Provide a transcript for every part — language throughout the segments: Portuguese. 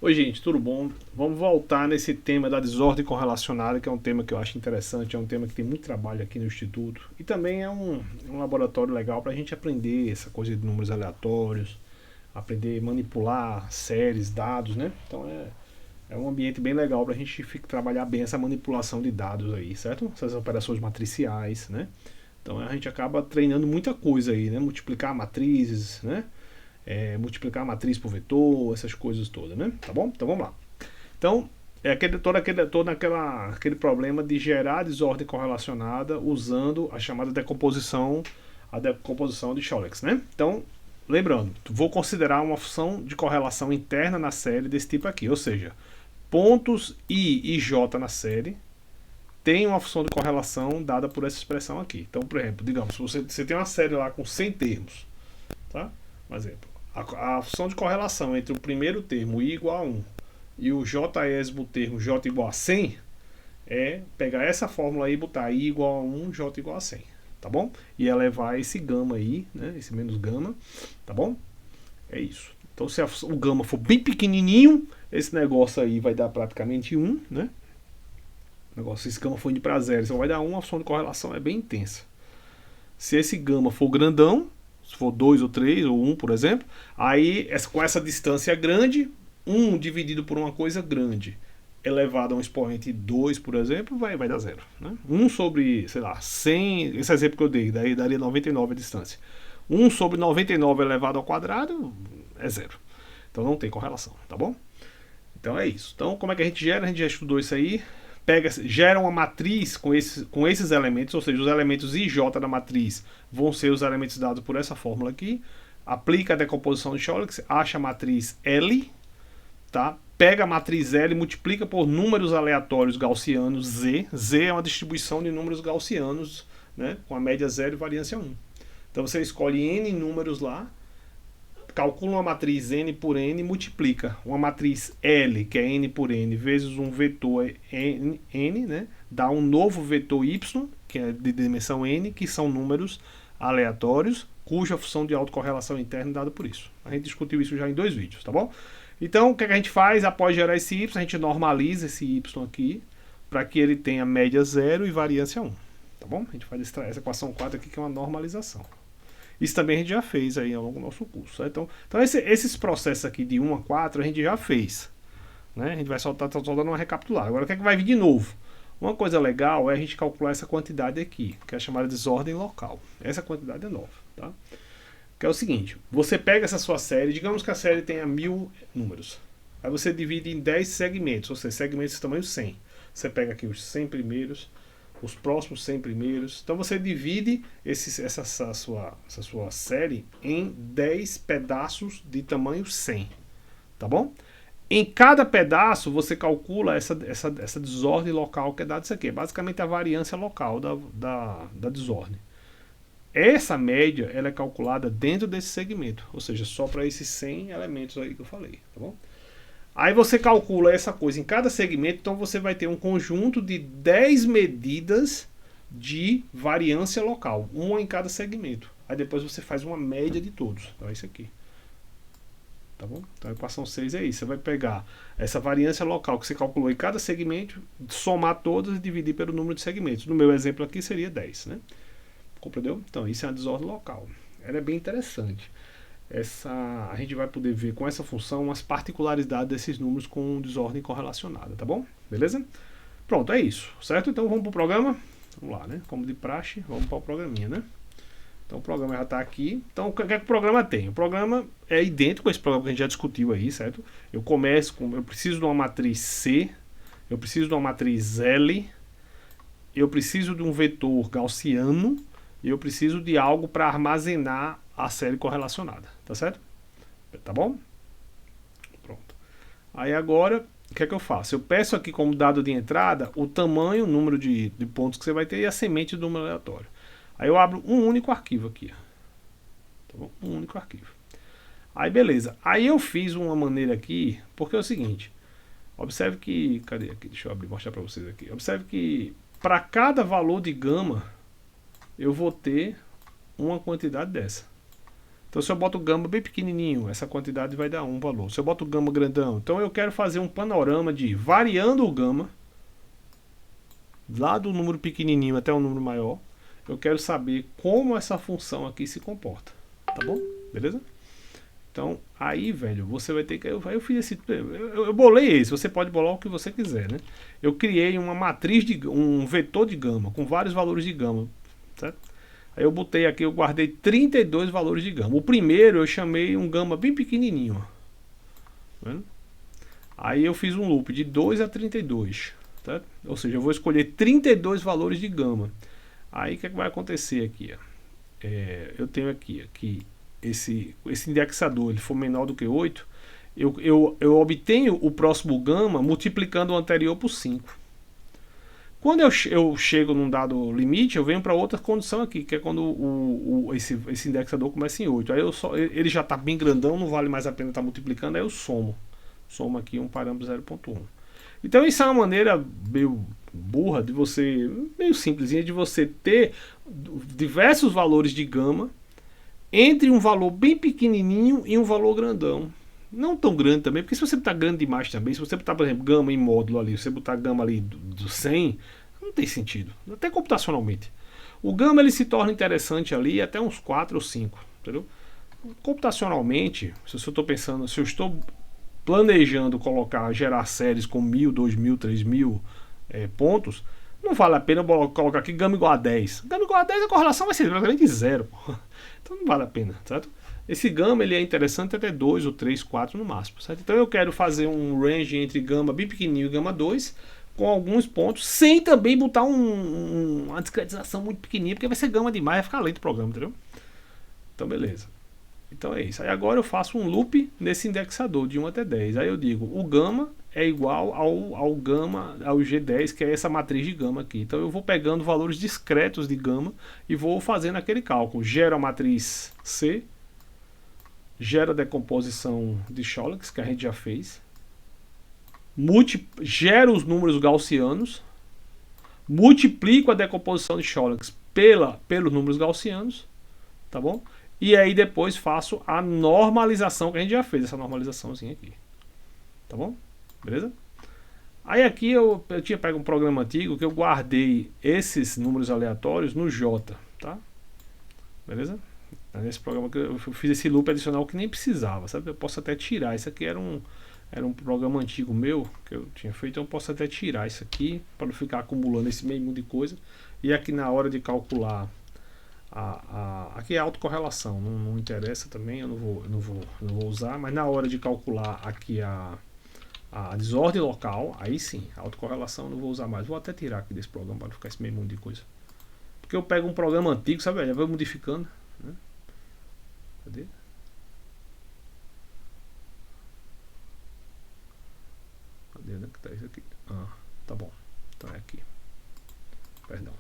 Oi, gente, tudo bom? Vamos voltar nesse tema da desordem correlacionada, que é um tema que eu acho interessante, é um tema que tem muito trabalho aqui no Instituto e também é um laboratório legal para a gente aprender essa coisa de números aleatórios, aprender a manipular séries, dados, né? Então é um ambiente bem legal para a gente trabalhar bem essa manipulação de dados aí, certo? Essas operações matriciais, né? Então a gente acaba treinando muita coisa aí, né? Multiplicar matrizes, né? Multiplicar a matriz por vetor, essas coisas todas, né? Tá bom? Então vamos lá. Então, aquele problema de gerar desordem correlacionada usando a chamada a decomposição de Chollex, né? Então, lembrando, vou considerar uma função de correlação interna na série desse tipo aqui, ou seja, pontos I e J na série tem uma função de correlação dada por essa expressão aqui. Então, por exemplo, digamos, se você tem uma série lá com 100 termos, tá? Um exemplo. A função de correlação entre o primeiro termo I igual a 1 e o J-ésimo termo J igual a 100 é pegar essa fórmula aí e botar I igual a 1, J igual a 100, tá bom? E elevar esse gama aí, né? Esse menos gama, tá bom? É isso. Então se o gama for bem pequenininho, esse negócio aí vai dar praticamente 1, né? Se esse gama for indo para 0, só vai dar 1, a função de correlação é bem intensa. Se esse gama for grandão, se for 2 ou 3 ou 1, por exemplo, aí com essa distância grande, 1 dividido por uma coisa grande elevado a um expoente 2, por exemplo, vai dar 0. Né? 1 sobre, sei lá, 100, esse exemplo que eu dei, daí daria 99 a distância. 1 sobre 99 elevado ao quadrado é 0. Então não tem correlação, tá bom? Então é isso. Então como é que a gente gera? A gente já estudou isso aí. Gera uma matriz com esses elementos, ou seja, os elementos I e J da matriz vão ser os elementos dados por essa fórmula aqui. Aplica a decomposição de Chollex, acha a matriz L, tá? Pega a matriz L e multiplica por números aleatórios gaussianos Z. Z é uma distribuição de números gaussianos, né? Com a média 0 e variância 1. Então você escolhe N números lá, calcula uma matriz N por N e multiplica uma matriz L, que é N por N, vezes um vetor N, né? Dá um novo vetor Y, que é de dimensão N, que são números aleatórios, cuja função de autocorrelação interna é dada por isso. A gente discutiu isso já em 2 vídeos, tá bom? Então, o que a gente faz após gerar esse Y? A gente normaliza esse Y aqui, para que ele tenha média 0 e variância 1, tá bom? A gente faz essa equação 4 aqui, que é uma normalização. Isso também a gente já fez aí ao longo do nosso curso. Então esses processos aqui de 1 a 4 a gente já fez. Né? A gente vai só dando uma recapitulada. Agora o que é que vai vir de novo? Uma coisa legal é a gente calcular essa quantidade aqui, que é chamada de desordem local. Essa quantidade é nova. Tá? Que é o seguinte, você pega essa sua série, digamos que a série tenha 1000 números. Aí você divide em 10 segmentos, ou seja, segmentos de tamanho 100. Você pega aqui os 100 primeiros, os próximos 100 primeiros. Então você divide essa sua série em 10 pedaços de tamanho 100. Tá bom? Em cada pedaço você calcula essa desordem local que é dada isso aqui. É basicamente a variância local da desordem. Essa média ela é calculada dentro desse segmento. Ou seja, só para esses 100 elementos aí que eu falei. Tá bom? Aí você calcula essa coisa em cada segmento, então você vai ter um conjunto de 10 medidas de variância local, uma em cada segmento. Aí depois você faz uma média de todos. Então é isso aqui. Tá bom? Então a equação 6 é isso. Você vai pegar essa variância local que você calculou em cada segmento, somar todas e dividir pelo número de segmentos. No meu exemplo aqui seria 10, né? Compreendeu? Então isso é uma desordem local. Ela é bem interessante. A gente vai poder ver com essa função as particularidades desses números com desordem correlacionada, tá bom? Beleza? Pronto, é isso, certo? Então vamos para o programa. Vamos lá, né? Como de praxe, vamos para o programinha, né? Então o programa já está aqui. Então o que é que o programa tem? O programa é idêntico a esse programa que a gente já discutiu aí, certo? Eu preciso de uma matriz C, eu preciso de uma matriz L, eu preciso de um vetor gaussiano e eu preciso de algo para armazenar a série correlacionada, tá certo? Tá bom? Pronto. Aí agora, o que é que eu faço? Eu peço aqui como dado de entrada o tamanho, o número de pontos que você vai ter e a semente do número aleatório. Aí eu abro um único arquivo aqui. Tá bom? Um único arquivo. Aí beleza. Aí eu fiz uma maneira aqui, porque é o seguinte. Observe que... Cadê aqui? Deixa eu abrir, mostrar para vocês aqui. Observe que para cada valor de gama, eu vou ter uma quantidade dessa. Então se eu boto gama bem pequenininho, essa quantidade vai dar um valor. Se eu boto gama grandão, então eu quero fazer um panorama de variando o gama, lá do número pequenininho até o número maior, eu quero saber como essa função aqui se comporta, tá bom? Beleza? Então, aí, velho, você vai ter que... Eu fiz esse... Eu bolei esse, você pode bolar o que você quiser, né? Eu criei uma matriz, um vetor de gama, com vários valores de gama, certo? Aí eu botei aqui, eu guardei 32 valores de gama. O primeiro eu chamei um gama bem pequenininho, ó. Vendo? Aí eu fiz um loop de 2 a 32, tá? Ou seja, eu vou escolher 32 valores de gama. Aí o que, é que vai acontecer aqui? Eu tenho aqui esse indexador, ele for menor do que 8, eu obtenho o próximo gama multiplicando o anterior por 5. Quando eu chego num dado limite, eu venho para outra condição aqui, que é quando esse indexador começa em 8. Aí ele já está bem grandão, não vale mais a pena estar multiplicando, aí eu somo aqui um parâmetro 0.1. Então isso é uma maneira meio burra de você, meio simplesinha, de você ter diversos valores de gama entre um valor bem pequenininho e um valor grandão. Não tão grande também, porque se você botar grande demais também, se você botar, por exemplo, gama em módulo ali, você botar gama ali do 100, não tem sentido, até computacionalmente. O gama ele se torna interessante ali até uns 4 ou 5, entendeu? Computacionalmente, se eu estou pensando, se eu estou planejando gerar séries com 1000, 2000, 3000 pontos, não vale a pena colocar aqui gama igual a 10. Gama igual a 10 a correlação vai ser praticamente zero. Então não vale a pena, certo? Esse gama ele é interessante até 2 ou 3, 4 no máximo, certo? Então eu quero fazer um range entre gama bem pequenininho e gama 2 com alguns pontos, sem também botar uma discretização muito pequenininha, porque vai ser gama demais, vai ficar lento o programa, entendeu? Então beleza. Então é isso. Aí agora eu faço um loop nesse indexador de 1 até 10. Aí eu digo, o gama é igual ao G10, que é essa matriz de gama aqui. Então eu vou pegando valores discretos de gama e vou fazendo aquele cálculo. Gero a matriz C, gera a decomposição de Sholix, que a gente já fez, gera os números gaussianos, multiplico a decomposição de Sholix pelos números gaussianos, tá bom? E aí depois faço a normalização que a gente já fez, essa normalizaçãozinha aqui, tá bom? Beleza? Aí aqui eu tinha pego um programa antigo que eu guardei esses números aleatórios no J, tá? Beleza? Nesse programa que eu fiz esse loop adicional que nem precisava, sabe? Eu posso até tirar. Isso aqui era um programa antigo meu que eu tinha feito, então eu posso até tirar isso aqui para não ficar acumulando esse meio mundo de coisa. E aqui na hora de calcular aqui é autocorrelação, não interessa também, eu não vou usar, mas na hora de calcular aqui a desordem local, aí sim, a autocorrelação eu não vou usar mais. Vou até tirar aqui desse programa para não ficar esse meio mundo de coisa. Porque eu pego um programa antigo, sabe? Eu vou modificando, né? Cadê? Cadê? Onde é que tá isso aqui? Ah, tá bom. Então é aqui. Perdão.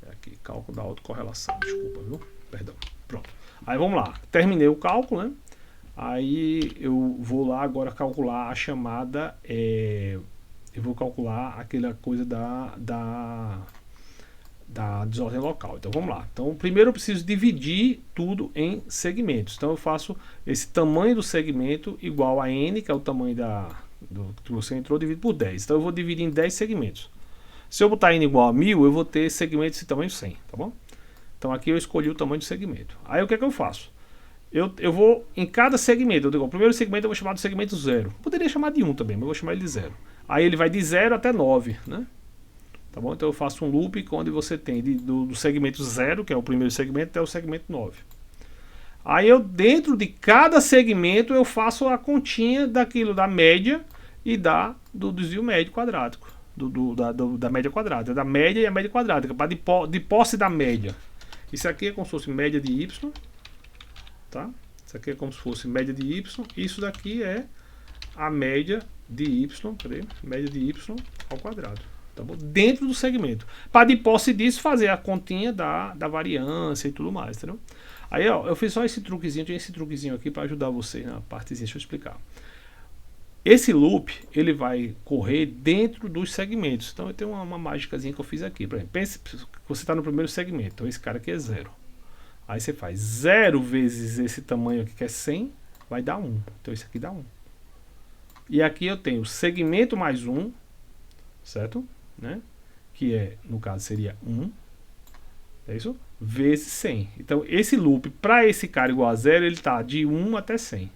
É aqui, cálculo da autocorrelação. Desculpa, viu? Perdão. Pronto. Aí vamos lá. Terminei o cálculo, né? Aí eu vou lá agora calcular a chamada. Eu vou calcular aquela coisa da desordem local. Então vamos lá. Então primeiro eu preciso dividir tudo em segmentos. Então eu faço esse tamanho do segmento igual a n, que é o tamanho do que você entrou, dividido por 10. Então eu vou dividir em 10 segmentos. Se eu botar n igual a 1000, eu vou ter segmentos de tamanho 100, tá bom? Então aqui eu escolhi o tamanho do segmento. Aí o que é que eu faço? Eu vou em cada segmento. Eu digo, o primeiro segmento eu vou chamar de segmento 0. Poderia chamar de 1 também, mas eu vou chamar ele de 0. Aí ele vai de 0 até 9, né? Tá bom? Então eu faço um loop onde você tem do segmento 0, que é o primeiro segmento, até o segmento 9. Aí eu, dentro de cada segmento, eu faço a continha daquilo da média e do desvio médio quadrático. Da média quadrada. Da média e a média quadrática, de posse da média. Isso aqui é como se fosse média de y. Tá? Isso aqui é como se fosse média de y. Isso daqui é a média de y. Cadê? Média de y ao quadrado. Tá bom? Dentro do segmento. Para de posse disso fazer a continha da variância e tudo mais, entendeu? Aí ó, eu fiz só esse truquezinho, tinha esse truquezinho aqui para ajudar vocês na partezinha, deixa eu explicar. Esse loop, ele vai correr dentro dos segmentos. Então eu tenho uma mágicazinha que eu fiz aqui. Por exemplo, pense que você está no primeiro segmento, então esse cara aqui é 0. Aí você faz 0 vezes esse tamanho aqui, que é 100, vai dar 1. Então isso aqui dá 1. E aqui eu tenho segmento mais 1, certo? Né? Que é, no caso, seria 1. É isso? Vezes 100. Então esse loop, para esse cara igual a 0, ele está de 1 até 100.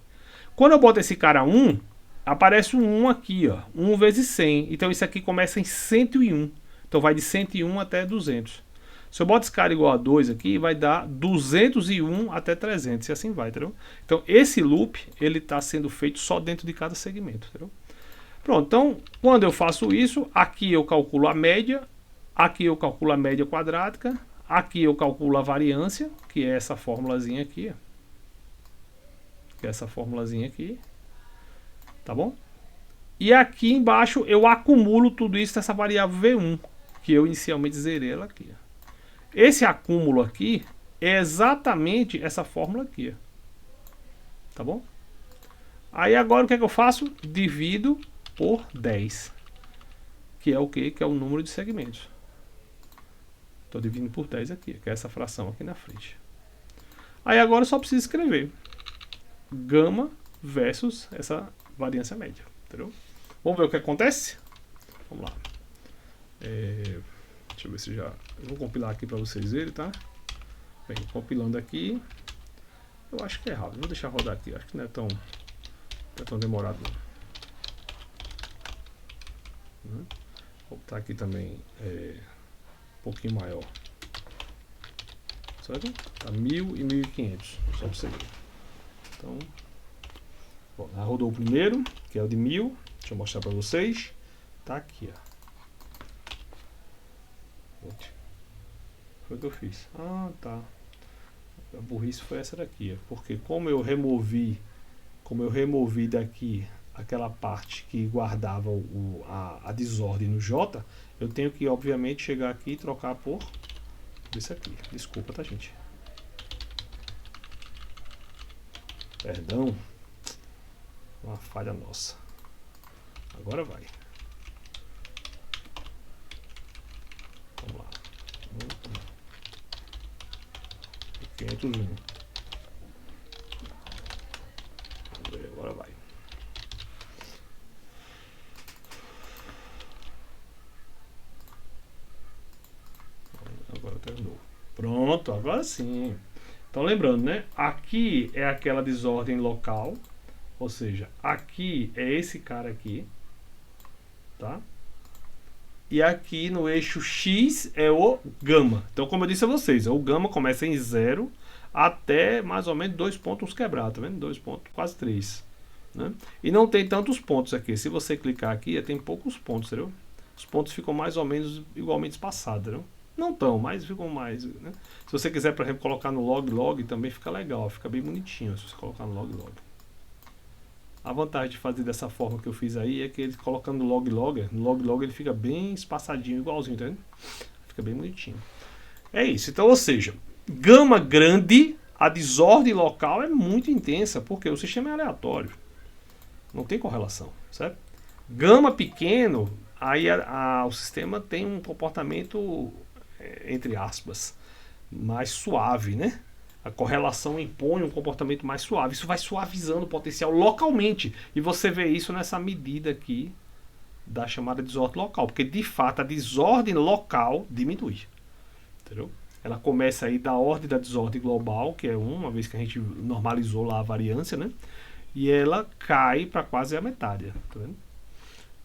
Quando eu boto esse cara 1, aparece um 1 aqui, ó. 1 vezes 100. Então isso aqui começa em 101. Então vai de 101 até 200. Se eu boto esse cara igual a 2 aqui, vai dar 201 até 300 e assim vai, entendeu? Então esse loop, ele está sendo feito só dentro de cada segmento, entendeu? Pronto, então quando eu faço isso, aqui eu calculo a média, aqui eu calculo a média quadrática, aqui eu calculo a variância, que é essa formulazinha aqui, que é essa formulazinha aqui, tá bom? E aqui embaixo eu acumulo tudo isso nessa variável V1, que eu inicialmente zerei ela aqui. Esse acúmulo aqui é exatamente essa fórmula aqui, tá bom? Aí agora o que é que eu faço? Divido por 10, que é o quê? Que é o número de segmentos. Estou dividindo por 10 aqui, que é essa fração aqui na frente. Aí agora eu só preciso escrever gama versus essa variância média, entendeu? Vamos ver o que acontece? Vamos lá. Deixa eu ver se já... Eu vou compilar aqui para vocês verem, tá? Bem, compilando aqui. Eu acho que é rápido. Vou deixar rodar aqui. Acho que não é tão demorado, não. Vou botar aqui também um pouquinho maior. Certo? Tá 1000 e 1500. Só para você ver. Então... Bom, já rodou o primeiro, que é o de 1000. Deixa eu mostrar para vocês. Tá aqui, ó. Foi o que eu fiz. Ah, tá. A burrice foi essa daqui, porque como eu removi daqui aquela parte que guardava a desordem no J, eu tenho que obviamente chegar aqui e trocar por isso aqui. Desculpa, tá, gente? Perdão. Uma falha nossa. Agora vai. Vamos lá. 501. Agora vai. Agora terminou. Pronto, agora sim. Então lembrando, né? Aqui é aquela desordem local. Ou seja, aqui é esse cara aqui. Tá? E aqui no eixo X é o gama. Então, como eu disse a vocês, o gama começa em 0 até mais ou menos 2 pontos quebrados, tá vendo? 2 pontos, quase 3. Né? E não tem tantos pontos aqui. Se você clicar aqui, tem poucos pontos, entendeu? Os pontos ficam mais ou menos igualmente espaçados, entendeu? Não tão, mas ficam mais. Né? Se você quiser, por exemplo, colocar no log, também fica legal, fica bem bonitinho se você colocar no log. A vantagem de fazer dessa forma que eu fiz aí é que ele colocando no log ele fica bem espaçadinho, igualzinho, tá vendo? Fica bem bonitinho. É isso, então, ou seja, gama grande, a desordem local é muito intensa, porque o sistema é aleatório. Não tem correlação, certo? Gama pequeno, aí o sistema tem um comportamento, entre aspas, mais suave, né? A correlação impõe um comportamento mais suave. Isso vai suavizando o potencial localmente. E você vê isso nessa medida aqui da chamada desordem local. Porque, de fato, a desordem local diminui. Entendeu? Ela começa aí da ordem da desordem global, que é 1, uma vez que a gente normalizou lá a variância, né? E ela cai para quase a metade. Tá vendo?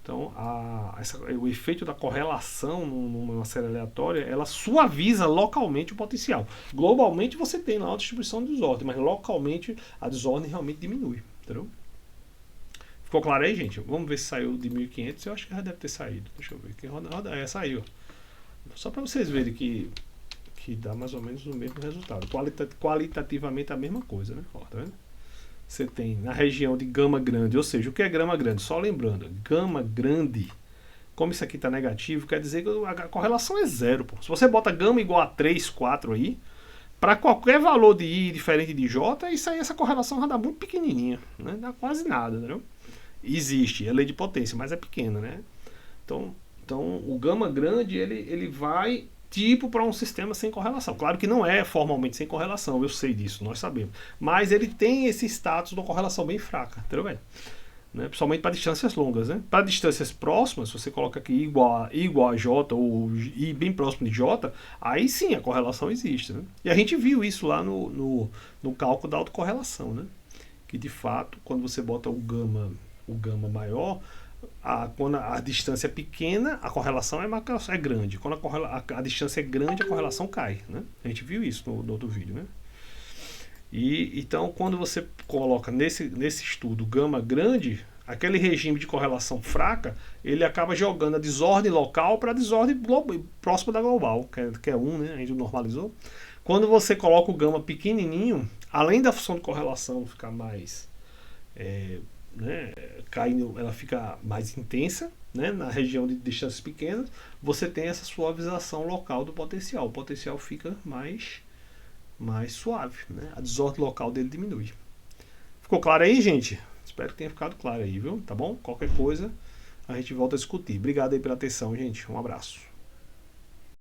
Então, o efeito da correlação numa série aleatória, ela suaviza localmente o potencial. Globalmente você tem lá uma distribuição de desordem, mas localmente a desordem realmente diminui. Entendeu? Ficou claro aí, gente? Vamos ver se saiu de 1500. Eu acho que já deve ter saído. Deixa eu ver. Que roda saiu. Só para vocês verem que dá mais ou menos o mesmo resultado. Qualitativamente a mesma coisa, né? Ó, tá vendo? Você tem na região de gama grande, ou seja, o que é gama grande? Só lembrando, gama grande, como isso aqui está negativo, quer dizer que a correlação é 0. Pô. Se você bota gama igual a 3, 4 aí, para qualquer valor de I diferente de J, isso aí, essa correlação já dá muito pequenininha, né? Dá quase nada, entendeu? Existe, é lei de potência, mas é pequena, né? Então o gama grande, ele vai tipo para um sistema sem correlação. Claro que não é formalmente sem correlação, eu sei disso, nós sabemos. Mas ele tem esse status de uma correlação bem fraca, entendeu, velho? Né? Principalmente para distâncias longas, né? Para distâncias próximas, se você coloca aqui igual a J ou I bem próximo de J, aí sim a correlação existe, né? E a gente viu isso lá no cálculo da autocorrelação, né? Que de fato, quando você bota o gama maior, quando a distância é pequena, a correlação é grande. Quando a distância é grande, a correlação cai, né? A gente viu isso no outro vídeo, né? E então, quando você coloca nesse estudo gama grande, aquele regime de correlação fraca, ele acaba jogando a desordem local para a desordem próxima da global, que é 1, né? A gente normalizou. Quando você coloca o gama pequenininho, além da função de correlação ficar mais né, caindo, ela fica mais intensa, né, na região de distâncias pequenas, você tem essa suavização local do potencial. O potencial fica mais suave, né? A desordem local dele diminui. Ficou claro aí, gente? Espero que tenha ficado claro aí, viu? Tá bom? Qualquer coisa a gente volta a discutir. Obrigado aí pela atenção, gente. Um abraço.